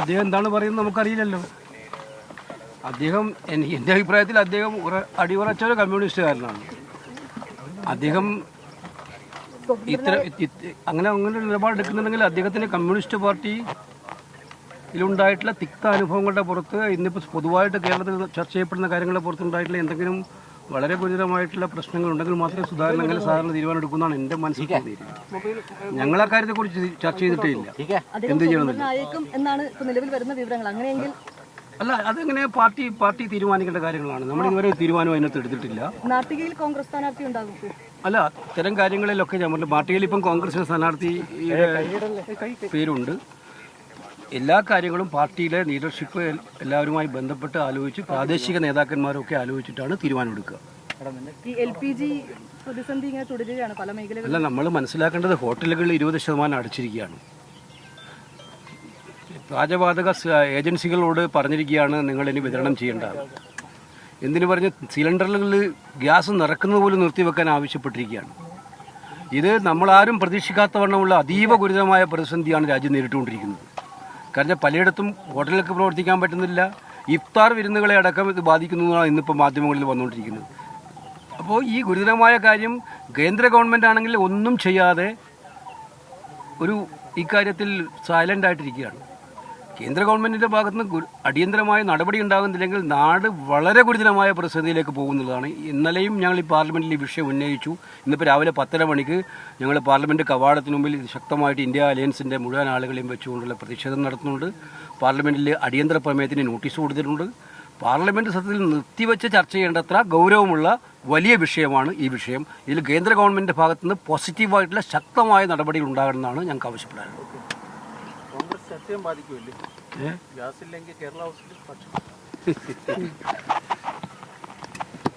അദ്ദേഹം എന്താണ് പറയുന്നത് നമുക്കറിയില്ലല്ലോ. അദ്ദേഹം എൻ്റെ അഭിപ്രായത്തിൽ അദ്ദേഹം അടിയുറച്ച ഒരു കമ്മ്യൂണിസ്റ്റുകാരനാണ്. അദ്ദേഹം അങ്ങനെ നിലപാടെടുക്കുന്നുണ്ടെങ്കിൽ അദ്ദേഹത്തിൻ്റെ കമ്മ്യൂണിസ്റ്റ് പാർട്ടിയിലുണ്ടായിട്ടുള്ള തിക്ത അനുഭവങ്ങളുടെ പുറത്ത് ഇന്നിപ്പോൾ പൊതുവായിട്ട് കേരളത്തിൽ ചർച്ച ചെയ്യപ്പെടുന്ന കാര്യങ്ങളുടെ പുറത്തുണ്ടായിട്ടുള്ള എന്തെങ്കിലും വളരെ ഗുരുതരമായിട്ടുള്ള പ്രശ്നങ്ങൾ ഉണ്ടെങ്കിൽ മാത്രമേ സുധാകരൻ അങ്ങനെ സാധാരണ തീരുമാനം എടുക്കുന്നതാണ് എൻ്റെ മനസ്സിൽ തോന്നിയിരിക്കുന്നത്. ഞങ്ങൾ ആ കാര്യത്തെക്കുറിച്ച് ചർച്ച ചെയ്തിട്ടേ ഇല്ല. എന്ത് ചെയ്യണമെന്നില്ല. അല്ല, അതെങ്ങനെ പാർട്ടി തീരുമാനിക്കേണ്ട കാര്യങ്ങളാണ്. നമ്മൾ ഇതുവരെ തീരുമാനം അതിനകത്ത് എടുത്തിട്ടില്ല. നാട്ടികയിൽ കോൺഗ്രസ് സ്ഥാനാർത്ഥി ഉണ്ടാകും. അല്ല, അത്തരം കാര്യങ്ങളിലൊക്കെ ഞാൻ പറഞ്ഞു. പാർട്ടിയിൽ ഇപ്പം കോൺഗ്രസിന് സ്ഥാനാർത്ഥിയുടെ പേരുണ്ട്. എല്ലാ കാര്യങ്ങളും പാർട്ടിയിലെ ലീഡർഷിപ്പ് എല്ലാവരുമായി ബന്ധപ്പെട്ട് ആലോചിച്ച് പ്രാദേശിക നേതാക്കന്മാരൊക്കെ ആലോചിച്ചിട്ടാണ് തീരുമാനമെടുക്കുക. അല്ല, നമ്മൾ മനസ്സിലാക്കേണ്ടത് ഹോട്ടലുകളിൽ 20% അടച്ചിരിക്കുകയാണ്. പാചകവാതക ഏജൻസികളോട് പറഞ്ഞിരിക്കുകയാണ് നിങ്ങളിനി വിതരണം ചെയ്യേണ്ടത്. എന്തിനു പറഞ്ഞ് സിലിണ്ടറുകളിൽ ഗ്യാസ് നിറക്കുന്നത് പോലും നിർത്തിവെക്കാൻ ആവശ്യപ്പെട്ടിരിക്കുകയാണ്. ഇത് നമ്മളാരും പ്രതീക്ഷിക്കാത്തവണ്ണമുള്ള അതീവ ഗുരുതരമായ പ്രതിസന്ധിയാണ് രാജ്യം നേരിട്ടുകൊണ്ടിരിക്കുന്നത്. കാരണം പലയിടത്തും ഹോട്ടലിലൊക്കെ പ്രവർത്തിക്കാൻ പറ്റുന്നില്ല. ഇഫ്താർ വിരുന്നുകളെ അടക്കം ഇത് ബാധിക്കുന്നതാണ് ഇന്നിപ്പോൾ മാധ്യമങ്ങളിൽ വന്നുകൊണ്ടിരിക്കുന്നത്. അപ്പോൾ ഈ ഗുരുതരമായ കാര്യം കേന്ദ്ര ഗവൺമെൻറ് ആണെങ്കിൽ ഒന്നും ചെയ്യാതെ ഇക്കാര്യത്തിൽ സൈലൻ്റ് ആയിട്ടിരിക്കുകയാണ്. കേന്ദ്ര ഗവൺമെൻറ്റിൻ്റെ ഭാഗത്തുനിന്ന് അടിയന്തരമായ നടപടി ഉണ്ടാകുന്നില്ലെങ്കിൽ നാട് വളരെ ഗുരുതരമായ പ്രതിസന്ധിയിലേക്ക് പോകുന്നതാണ്. ഇന്നലെയും ഞങ്ങൾ ഈ പാർലമെൻറ്റിൽ ഈ വിഷയം ഉന്നയിച്ചു. ഇന്നിപ്പോൾ രാവിലെ 10:30 മണിക്ക് ഞങ്ങൾ പാർലമെൻറ്റ് കവാടത്തിന് മുമ്പിൽ ശക്തമായിട്ട് ഇന്ത്യ അലയൻസിൻ്റെ മുഴുവൻ ആളുകളെയും വെച്ചുകൊണ്ടുള്ള പ്രതിഷേധം നടത്തുന്നുണ്ട്. പാർലമെൻറ്റിൽ അടിയന്തര പ്രമേയത്തിന് നോട്ടീസ് കൊടുത്തിട്ടുണ്ട്. പാർലമെൻറ്റ് സത്യത്തിൽ നിർത്തിവെച്ച് ചർച്ച ചെയ്യേണ്ടത്ര ഗൗരവമുള്ള വലിയ വിഷയമാണ് ഈ വിഷയം. ഇതിൽ കേന്ദ്ര ഗവൺമെൻറ്റിൻ്റെ ഭാഗത്തുനിന്ന് പോസിറ്റീവായിട്ടുള്ള ശക്തമായ നടപടികൾ ഉണ്ടാകണമെന്നാണ് ഞങ്ങൾക്ക് ആവശ്യപ്പെടാനുള്ളത്. സത്യം ബാധിക്കുമല്ലേ? ഗ്യാസ് ഇല്ലെങ്കിൽ കേരള ഹൗസിൽ